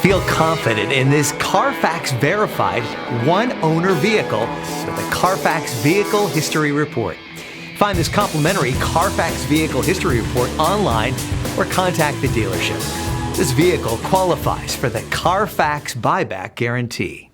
Feel confident in this Carfax verified one-owner vehicle with the Carfax Vehicle History Report. Find this complimentary Carfax Vehicle History Report online or contact the dealership. This vehicle qualifies for the Carfax Buyback Guarantee.